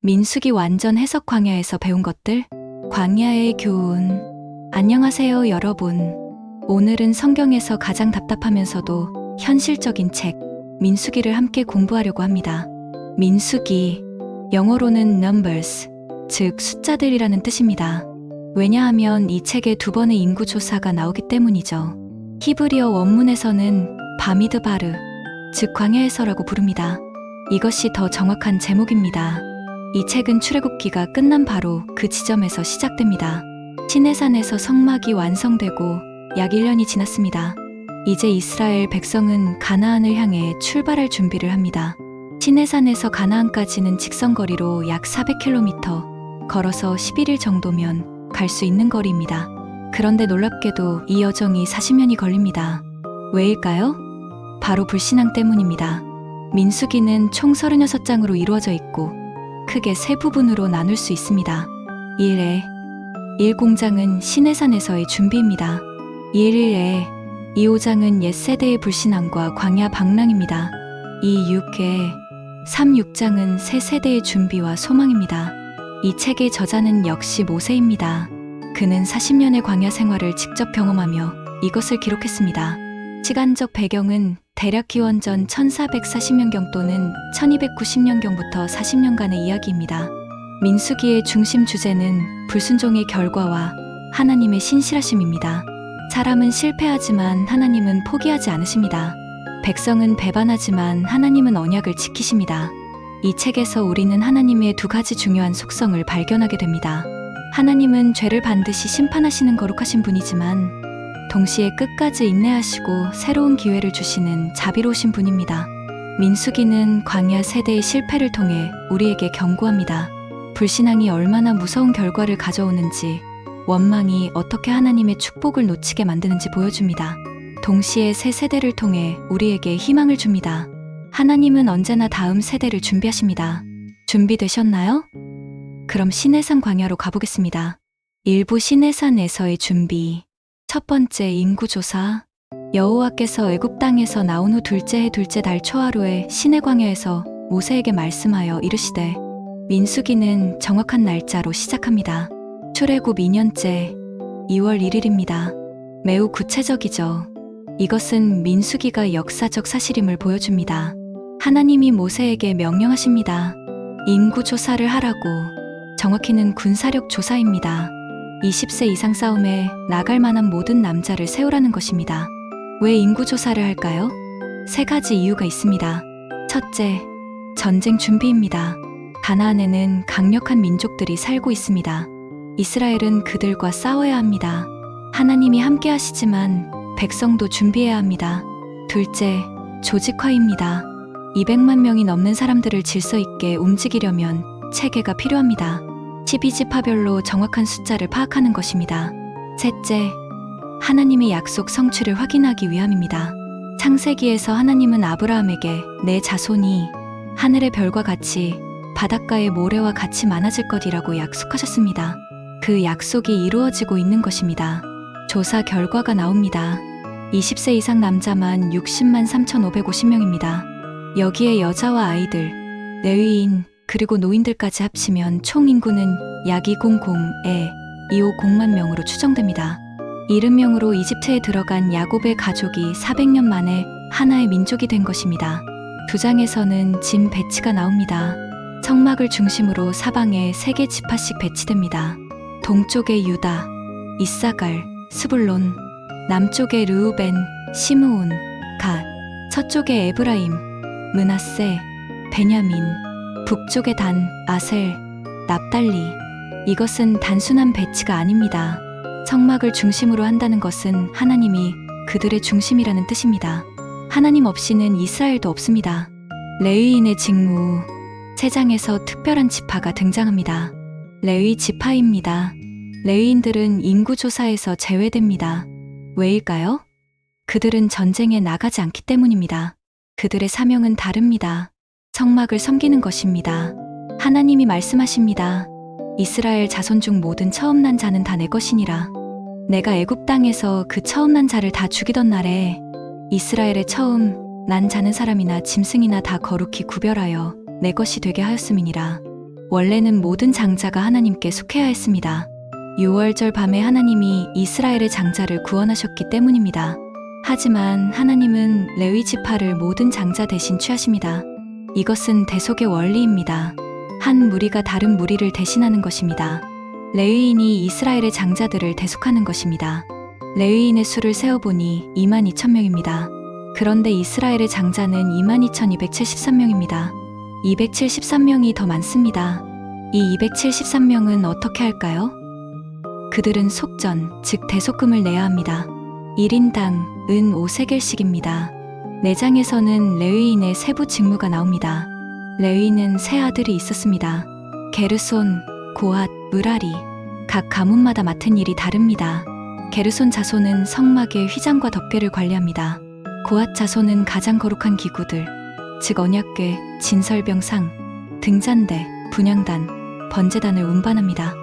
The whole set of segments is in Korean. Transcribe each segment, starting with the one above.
민수기 완전 해석 광야에서 배운 것들, 광야의 교훈. 안녕하세요, 여러분. 오늘은 성경에서 가장 답답하면서도 현실적인 책, 민수기를 함께 공부하려고 합니다. 민수기, 영어로는 numbers, 즉 숫자들이라는 뜻입니다. 왜냐하면 이 책에 2번의 인구조사가 나오기 때문이죠. 히브리어 원문에서는 바미드바르, 즉 광야에서라고 부릅니다. 이것이 더 정확한 제목입니다. 이 책은 출애굽기가 끝난 바로 그 지점에서 시작됩니다. 시내산에서 성막이 완성되고 약 1년이 지났습니다. 이제 이스라엘 백성은 가나안을 향해 출발할 준비를 합니다. 시내산에서 가나안까지는 직선거리로 약 400km, 걸어서 11일 정도면 갈 수 있는 거리입니다. 그런데 놀랍게도 이 여정이 40년이 걸립니다. 왜일까요? 바로 불신앙 때문입니다. 민수기는 총 36장으로 이루어져 있고 크게 세 부분으로 나눌 수 있습니다. 1회, 1공장은 시내산에서의 준비입니다. 1일에 2호장은 옛세대의 불신앙과 광야 방랑입니다. 2.6회, 3.6장은 새 세대의 준비와 소망입니다. 이 책의 저자는 역시 모세입니다. 그는 40년의 광야 생활을 직접 경험하며 이것을 기록했습니다. 시간적 배경은 대략 기원전 1440년경 또는 1290년경부터 40년간의 이야기입니다. 민수기의 중심 주제는 불순종의 결과와 하나님의 신실하심입니다. 사람은 실패하지만 하나님은 포기하지 않으십니다. 백성은 배반하지만 하나님은 언약을 지키십니다. 이 책에서 우리는 하나님의 2가지 중요한 속성을 발견하게 됩니다. 하나님은 죄를 반드시 심판하시는 거룩하신 분이지만 동시에 끝까지 인내하시고 새로운 기회를 주시는 자비로우신 분입니다. 민수기는 광야 세대의 실패를 통해 우리에게 경고합니다. 불신앙이 얼마나 무서운 결과를 가져오는지, 원망이 어떻게 하나님의 축복을 놓치게 만드는지 보여줍니다. 동시에 새 세대를 통해 우리에게 희망을 줍니다. 하나님은 언제나 다음 세대를 준비하십니다. 준비되셨나요? 그럼 시내산 광야로 가보겠습니다. 일부 시내산에서의 준비. 첫 번째, 인구조사. 여호와께서 애굽 땅에서 나온 후 둘째 해 둘째 달 초하루에 시내 광야에서 모세에게 말씀하여 이르시되, 민수기는 정확한 날짜로 시작합니다. 출애굽 2년째 2월 1일입니다. 매우 구체적이죠. 이것은 민수기가 역사적 사실임을 보여줍니다. 하나님이 모세에게 명령하십니다. 인구조사를 하라고. 정확히는 군사력 조사입니다. 20세 이상 싸움에 나갈 만한 모든 남자를 세우라는 것입니다. 왜 인구조사를 할까요? 3가지 이유가 있습니다. 첫째, 전쟁 준비입니다. 가나안에는 강력한 민족들이 살고 있습니다. 이스라엘은 그들과 싸워야 합니다. 하나님이 함께 하시지만 백성도 준비해야 합니다. 둘째, 조직화입니다. 200만 명이 넘는 사람들을 질서 있게 움직이려면 체계가 필요합니다. 12지파별로 정확한 숫자를 파악하는 것입니다. 셋째, 하나님의 약속 성취를 확인하기 위함입니다. 창세기에서 하나님은 아브라함에게 내 자손이 하늘의 별과 같이 바닷가의 모래와 같이 많아질 것이라고 약속하셨습니다. 그 약속이 이루어지고 있는 것입니다. 조사 결과가 나옵니다. 20세 이상 남자만 60만 3,550명입니다. 여기에 여자와 아이들, 레위인, 그리고 노인들까지 합치면 총 인구는 약 200에 250만 명으로 추정됩니다. 70명으로 이집트에 들어간 야곱의 가족이 400년 만에 하나의 민족이 된 것입니다. 2장에서는 짐 배치가 나옵니다. 성막을 중심으로 사방에 3개 지파씩 배치됩니다. 동쪽에 유다, 이사갈, 스불론, 남쪽에 르우벤, 시므온, 갓, 서쪽에 에브라임, 므낫세, 베냐민, 북쪽에 단, 아셀, 납달리. 이것은 단순한 배치가 아닙니다. 성막을 중심으로 한다는 것은 하나님이 그들의 중심이라는 뜻입니다. 하나님 없이는 이스라엘도 없습니다. 레위인의 직무. 3장에서 특별한 지파가 등장합니다. 레위 지파입니다. 레위인들은 인구조사에서 제외됩니다. 왜일까요? 그들은 전쟁에 나가지 않기 때문입니다. 그들의 사명은 다릅니다. 성막을 섬기는 것입니다. 하나님이 말씀하십니다. 이스라엘 자손 중 모든 처음 난 자는 다 내 것이니라. 내가 애굽 땅에서 그 처음 난 자를 다 죽이던 날에 이스라엘의 처음 난 자는 사람이나 짐승이나 다 거룩히 구별하여 내 것이 되게 하였음이니라. 원래는 모든 장자가 하나님께 속해야 했습니다. 6월절 밤에 하나님이 이스라엘의 장자를 구원하셨기 때문입니다. 하지만 하나님은 레위 지파를 모든 장자 대신 취하십니다. 이것은 대속의 원리입니다. 한 무리가 다른 무리를 대신하는 것입니다. 레위인이 이스라엘의 장자들을 대속하는 것입니다. 레위인의 수를 세어보니 22,000명입니다. 그런데 이스라엘의 장자는 22,273명입니다. 273명이 더 많습니다. 이 273명은 어떻게 할까요? 그들은 속전, 즉 대속금을 내야 합니다. 1인당 은 5세겔씩입니다. 내장에서는 레위인의 세부 직무가 나옵니다. 레위인은 세 아들이 있었습니다. 게르손, 고앗, 므라리. 각 가문마다 맡은 일이 다릅니다. 게르손 자손은 성막의 휘장과 덮개를 관리합니다. 고앗 자손은 가장 거룩한 기구들, 즉 언약궤, 진설병상, 등잔대, 분향단, 번제단을 운반합니다.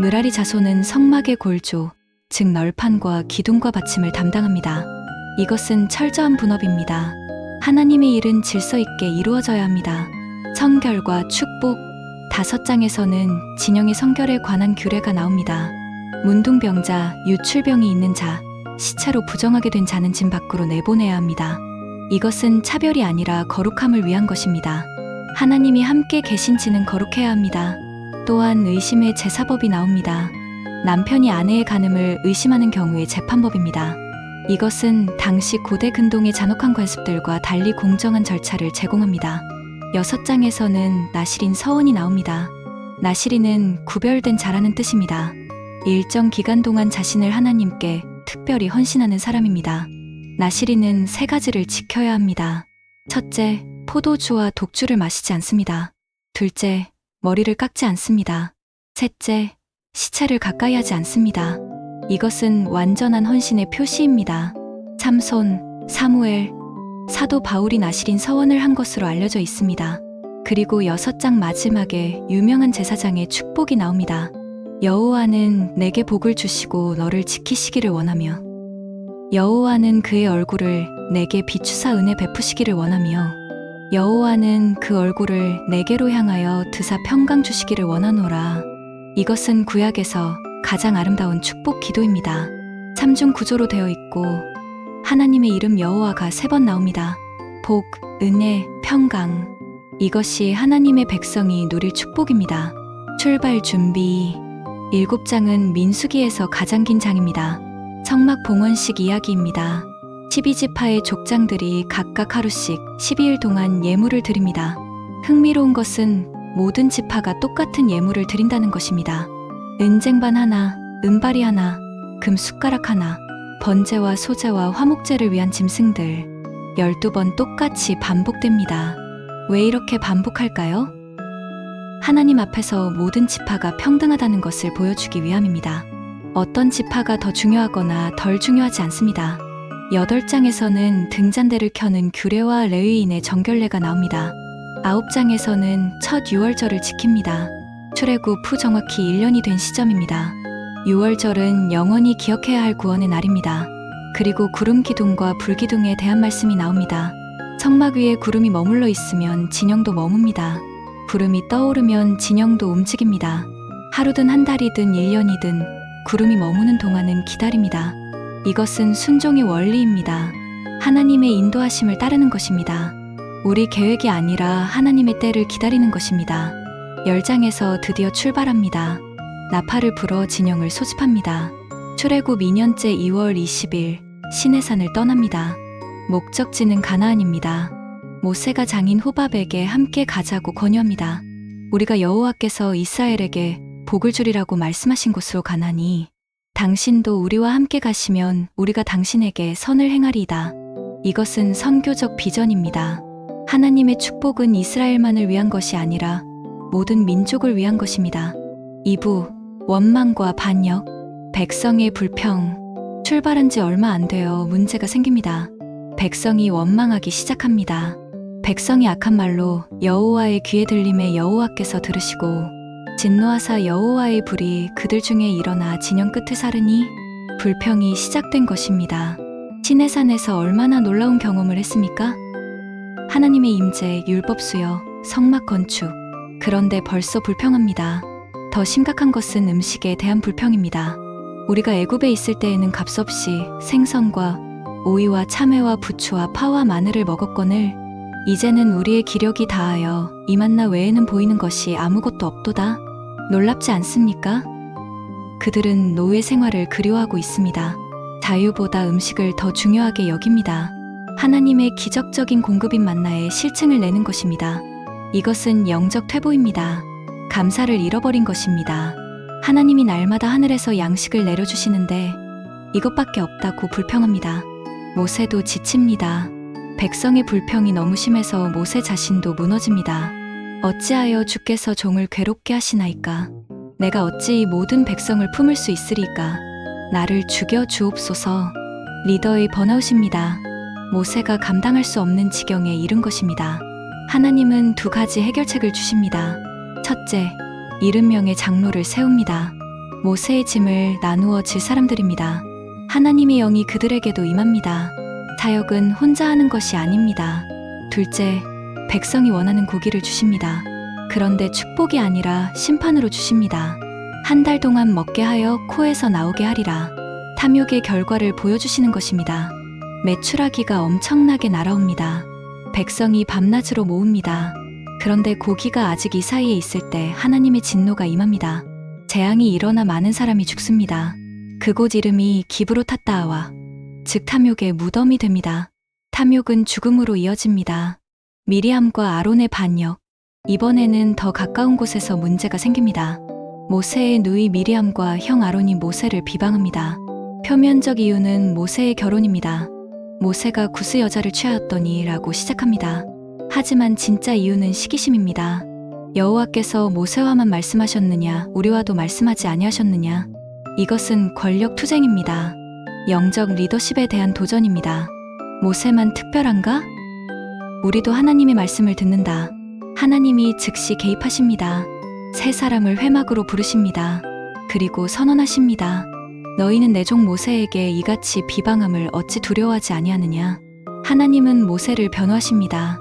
므라리 자손은 성막의 골조, 즉 널판과 기둥과 받침을 담당합니다. 이것은 철저한 분업입니다. 하나님의 일은 질서 있게 이루어져야 합니다. 성결과 축복. 5장에서는 진영의 성결에 관한 규례가 나옵니다. 문둥병자, 유출병이 있는 자, 시체로 부정하게 된 자는 진 밖으로 내보내야 합니다. 이것은 차별이 아니라 거룩함을 위한 것입니다. 하나님이 함께 계신 지는 거룩해야 합니다. 또한 의심의 제사법이 나옵니다. 남편이 아내의 간음을 의심하는 경우의 재판법입니다. 이것은 당시 고대 근동의 잔혹한 관습들과 달리 공정한 절차를 제공합니다. 6장에서는 나실인 서원이 나옵니다. 나실인은 구별된 자라는 뜻입니다. 일정 기간 동안 자신을 하나님께 특별히 헌신하는 사람입니다. 나실인은 3가지를 지켜야 합니다. 첫째, 포도주와 독주를 마시지 않습니다. 둘째, 머리를 깎지 않습니다. 셋째, 시체를 가까이 하지 않습니다. 이것은 완전한 헌신의 표시입니다. 삼손, 사무엘, 사도 바울이 나실인 서원을 한 것으로 알려져 있습니다. 그리고 6장 마지막에 유명한 제사장의 축복이 나옵니다. 여호와는 내게 복을 주시고 너를 지키시기를 원하며, 여호와는 그의 얼굴을 내게 비추사 은혜 베푸시기를 원하며, 여호와는 그 얼굴을 내게로 향하여 드사 평강 주시기를 원하노라. 이것은 구약에서 가장 아름다운 축복 기도입니다. 3중 구조로 되어 있고 하나님의 이름 여호와가 3번 나옵니다. 복, 은혜, 평강. 이것이 하나님의 백성이 누릴 축복입니다. 출발 준비. 7장은 민수기에서 가장 긴 장입니다. 성막 봉헌식 이야기입니다. 12지파의 족장들이 각각 하루씩 12일 동안 예물을 드립니다. 흥미로운 것은 모든 지파가 똑같은 예물을 드린다는 것입니다. 은쟁반 하나, 은발이 하나, 금 숟가락 하나, 번제와 소제와 화목제를 위한 짐승들 12번 똑같이 반복됩니다. 왜 이렇게 반복할까요? 하나님 앞에서 모든 지파가 평등하다는 것을 보여주기 위함입니다. 어떤 지파가 더 중요하거나 덜 중요하지 않습니다. 8장에서는 등잔대를 켜는 규례와 레위인의 정결례가 나옵니다. 9장에서는 첫 6월절을 지킵니다. 출애굽 후 정확히 1년이 된 시점입니다. 6월절은 영원히 기억해야 할 구원의 날입니다. 그리고 구름 기둥과 불 기둥에 대한 말씀이 나옵니다. 성막 위에 구름이 머물러 있으면 진영도 머뭅니다. 구름이 떠오르면 진영도 움직입니다. 하루든 한 달이든 1년이든 구름이 머무는 동안은 기다립니다. 이것은 순종의 원리입니다. 하나님의 인도하심을 따르는 것입니다. 우리 계획이 아니라 하나님의 때를 기다리는 것입니다. 10장에서 드디어 출발합니다. 나팔을 불어 진영을 소집합니다. 출애굽 2년째 2월 20일 시내산을 떠납니다. 목적지는 가나안입니다. 모세가 장인 호밥에게 함께 가자고 권유합니다. 우리가 여호와께서 이스라엘에게 복을 주리라고 말씀하신 곳으로 가나니 당신도 우리와 함께 가시면 우리가 당신에게 선을 행하리이다. 이것은 선교적 비전입니다. 하나님의 축복은 이스라엘만을 위한 것이 아니라 모든 민족을 위한 것입니다. 2부, 원망과 반역, 백성의 불평. 출발한 지 얼마 안 되어 문제가 생깁니다. 백성이 원망하기 시작합니다. 백성이 악한 말로 여호와의 귀에 들림에 여호와께서 들으시고 진노하사 여호와의 불이 그들 중에 일어나 진영 끝을 사르니 불평이 시작된 것입니다. 시내산에서 얼마나 놀라운 경험을 했습니까? 하나님의 임재, 율법 수여, 성막 건축, 그런데 벌써 불평합니다. 더 심각한 것은 음식에 대한 불평입니다. 우리가 애굽에 있을 때에는 값없이 생선과 오이와 참외와 부추와 파와 마늘을 먹었거늘 이제는 우리의 기력이 다하여 이 만나 외에는 보이는 것이 아무것도 없도다. 놀랍지 않습니까? 그들은 노예 생활을 그리워하고 있습니다. 자유보다 음식을 더 중요하게 여깁니다. 하나님의 기적적인 공급인 만나에 실증을 내는 것입니다. 이것은 영적 퇴보입니다. 감사를 잃어버린 것입니다. 하나님이 날마다 하늘에서 양식을 내려주시는데 이것밖에 없다고 불평합니다. 모세도 지칩니다. 백성의 불평이 너무 심해서 모세 자신도 무너집니다. 어찌하여 주께서 종을 괴롭게 하시나이까? 내가 어찌 이 모든 백성을 품을 수 있으리까? 나를 죽여 주옵소서. 리더의 번아웃입니다. 모세가 감당할 수 없는 지경에 이른 것입니다. 하나님은 두 가지 해결책을 주십니다. 첫째, 70명의 장로를 세웁니다. 모세의 짐을 나누어 질 사람들입니다. 하나님의 영이 그들에게도 임합니다. 사역은 혼자 하는 것이 아닙니다. 둘째, 백성이 원하는 고기를 주십니다. 그런데 축복이 아니라 심판으로 주십니다. 한 달 동안 먹게 하여 코에서 나오게 하리라. 탐욕의 결과를 보여주시는 것입니다. 메추라기가 엄청나게 날아옵니다. 백성이 밤낮으로 모읍니다. 그런데 고기가 아직 이 사이에 있을 때 하나님의 진노가 임합니다. 재앙이 일어나 많은 사람이 죽습니다. 그곳 이름이 기브로탓다아와, 즉 탐욕의 무덤이 됩니다. 탐욕은 죽음으로 이어집니다. 미리암과 아론의 반역, 이번에는 더 가까운 곳에서 문제가 생깁니다. 모세의 누이 미리암과 형 아론이 모세를 비방합니다. 표면적 이유는 모세의 결혼입니다. 모세가 구스 여자를 취하였더니 라고 시작합니다. 하지만 진짜 이유는 시기심입니다. 여호와께서 모세와만 말씀하셨느냐, 우리와도 말씀하지 아니하셨느냐. 이것은 권력 투쟁입니다. 영적 리더십에 대한 도전입니다. 모세만 특별한가? 우리도 하나님의 말씀을 듣는다. 하나님이 즉시 개입하십니다. 세 사람을 회막으로 부르십니다. 그리고 선언하십니다. 너희는 내 종 모세에게 이같이 비방함을 어찌 두려워하지 아니하느냐. 하나님은 모세를 변호하십니다.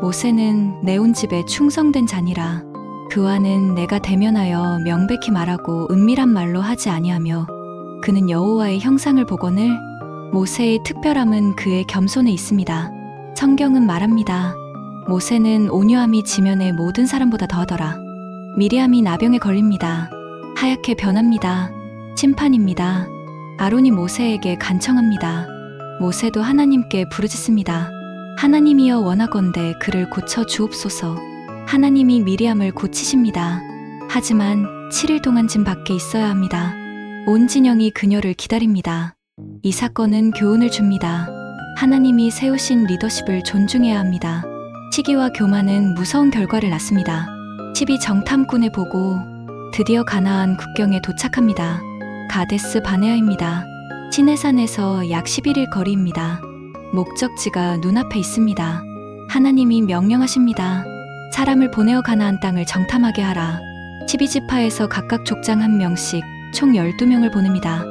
모세는 내 온 집에 충성된 자니라. 그와는 내가 대면하여 명백히 말하고 은밀한 말로 하지 아니하며 그는 여호와의 형상을 보거늘. 모세의 특별함은 그의 겸손에 있습니다. 성경은 말합니다. 모세는 온유함이 지면의 모든 사람보다 더하더라. 미리암이 나병에 걸립니다. 하얗게 변합니다. 심판입니다. 아론이 모세에게 간청합니다. 모세도 하나님께 부르짖습니다. 하나님이여 원하건대 그를 고쳐 주옵소서. 하나님이 미리암을 고치십니다. 하지만 7일 동안 짐 밖에 있어야 합니다. 온 진영이 그녀를 기다립니다. 이 사건은 교훈을 줍니다. 하나님이 세우신 리더십을 존중해야 합니다. 시기와 교만은 무서운 결과를 낳습니다. 12 정탐꾼의 보고 드디어 가나안 국경에 도착합니다. 가데스 바네아입니다. 시내산에서 약 11일 거리입니다. 목적지가 눈앞에 있습니다. 하나님이 명령하십니다. 사람을 보내어 가나안 땅을 정탐하게 하라. 12지파에서 각각 족장 1명씩 총 12명을 보냅니다.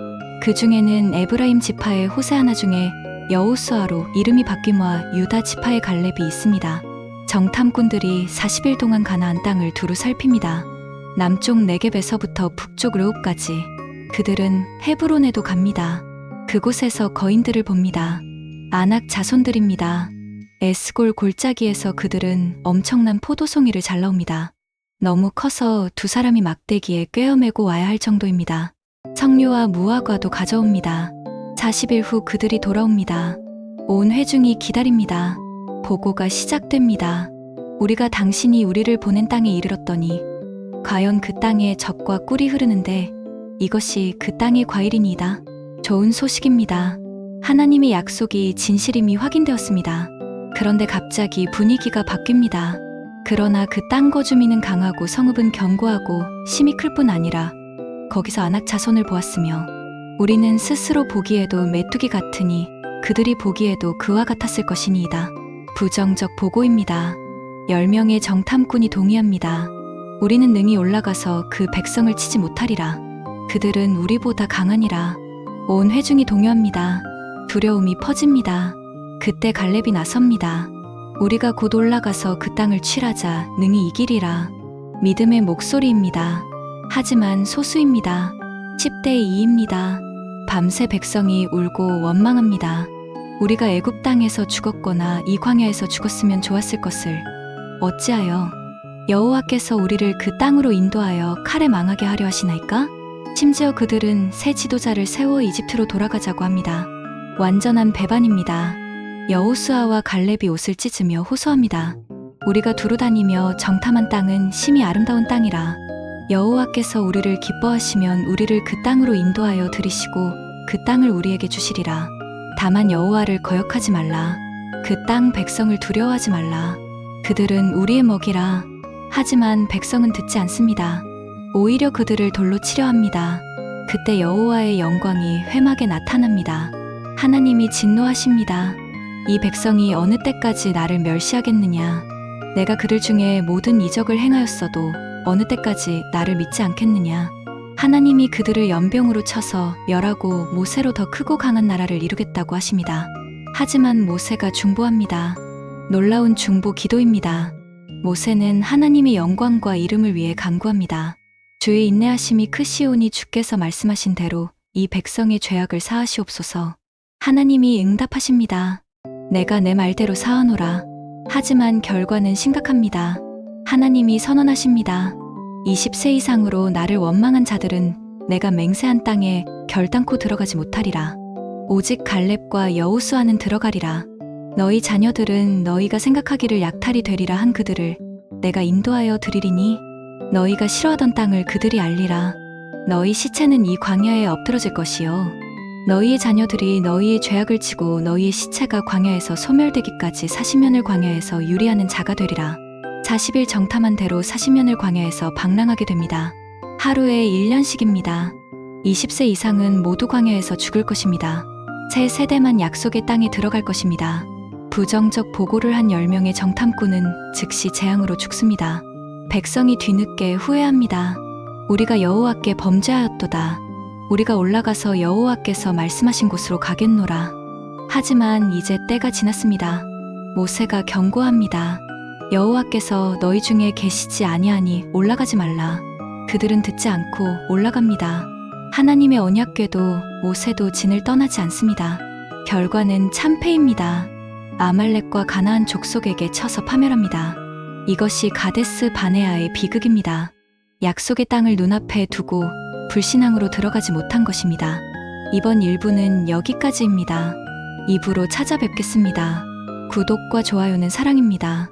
그 중에는 에브라임 지파의 호세아나 중에 여호수아로 이름이 바뀌므와 유다 지파의 갈렙이 있습니다. 정탐꾼들이 40일 동안 가나안 땅을 두루 살핍니다. 남쪽 네겝에서부터 북쪽 르홉까지. 그들은 헤브론에도 갑니다. 그곳에서 거인들을 봅니다. 아낙 자손들입니다. 에스골 골짜기에서 그들은 엄청난 포도송이를 잘 나옵니다. 너무 커서 두 사람이 막대기에 꿰어매고 와야 할 정도입니다. 석류와 무화과도 가져옵니다. 40일 후 그들이 돌아옵니다. 온 회중이 기다립니다. 보고가 시작됩니다. 우리가 당신이 우리를 보낸 땅에 이르렀더니 과연 그 땅에 젖과 꿀이 흐르는데 이것이 그 땅의 과일이니이다. 좋은 소식입니다. 하나님의 약속이 진실임이 확인되었습니다. 그런데 갑자기 분위기가 바뀝니다. 그러나 그 땅 거주민은 강하고 성읍은 견고하고 심이 클 뿐 아니라 거기서 아낙 자손을 보았으며 우리는 스스로 보기에도 메뚜기 같으니 그들이 보기에도 그와 같았을 것이니이다. 부정적 보고입니다. 10명의 정탐꾼이 동의합니다. 우리는 능히 올라가서 그 백성을 치지 못하리라. 그들은 우리보다 강하니라. 온 회중이 동요합니다. 두려움이 퍼집니다. 그때 갈렙이 나섭니다. 우리가 곧 올라가서 그 땅을 취하자 능히 이기리라. 믿음의 목소리입니다. 하지만 소수입니다. 10대 2입니다. 밤새 백성이 울고 원망합니다. 우리가 애굽 땅에서 죽었거나 이 광야에서 죽었으면 좋았을 것을 어찌하여 여호와께서 우리를 그 땅으로 인도하여 칼에 망하게 하려 하시나이까? 심지어 그들은 새 지도자를 세워 이집트로 돌아가자고 합니다. 완전한 배반입니다. 여호수아와 갈렙이 옷을 찢으며 호소합니다. 우리가 두루 다니며 정탐한 땅은 심히 아름다운 땅이라. 여호와께서 우리를 기뻐하시면 우리를 그 땅으로 인도하여 들이시고 그 땅을 우리에게 주시리라. 다만 여호와를 거역하지 말라. 그 땅 백성을 두려워하지 말라. 그들은 우리의 먹이라. 하지만 백성은 듣지 않습니다. 오히려 그들을 돌로 치려 합니다. 그때 여호와의 영광이 회막에 나타납니다. 하나님이 진노하십니다. 이 백성이 어느 때까지 나를 멸시하겠느냐? 내가 그들 중에 모든 이적을 행하였어도 어느 때까지 나를 믿지 않겠느냐? 하나님이 그들을 연병으로 쳐서 멸하고 모세로 더 크고 강한 나라를 이루겠다고 하십니다. 하지만 모세가 중보합니다. 놀라운 중보 기도입니다. 모세는 하나님의 영광과 이름을 위해 간구합니다. 주의 인내하심이 크시오니 주께서 말씀하신 대로 이 백성의 죄악을 사하시옵소서. 하나님이 응답하십니다. 내가 내 말대로 사하노라. 하지만 결과는 심각합니다. 하나님이 선언하십니다. 20세 이상으로 나를 원망한 자들은 내가 맹세한 땅에 결단코 들어가지 못하리라. 오직 갈렙과 여호수아는 들어가리라. 너희 자녀들은 너희가 생각하기를 약탈이 되리라 한 그들을 내가 인도하여 드리리니 너희가 싫어하던 땅을 그들이 알리라. 너희 시체는 이 광야에 엎드러질 것이요 너희의 자녀들이 너희의 죄악을 지고 너희의 시체가 광야에서 소멸되기까지 40년을 광야에서 유리하는 자가 되리라. 40일 정탐한 대로 40년을 광야에서 방랑하게 됩니다. 하루에 1년씩입니다. 20세 이상은 모두 광야에서 죽을 것입니다. 세 세대만 약속의 땅에 들어갈 것입니다. 부정적 보고를 한 10명의 정탐꾼은 즉시 재앙으로 죽습니다. 백성이 뒤늦게 후회합니다. 우리가 여호와께 범죄하였도다. 우리가 올라가서 여호와께서 말씀하신 곳으로 가겠노라. 하지만 이제 때가 지났습니다. 모세가 경고합니다. 여호와께서 너희 중에 계시지 아니하니 올라가지 말라. 그들은 듣지 않고 올라갑니다. 하나님의 언약궤도 모세도 진을 떠나지 않습니다. 결과는 참패입니다. 아말렉과 가나안 족속에게 쳐서 파멸합니다. 이것이 가데스 바네아의 비극입니다. 약속의 땅을 눈앞에 두고 불신앙으로 들어가지 못한 것입니다. 이번 1부는 여기까지입니다. 2부로 찾아뵙겠습니다. 구독과 좋아요는 사랑입니다.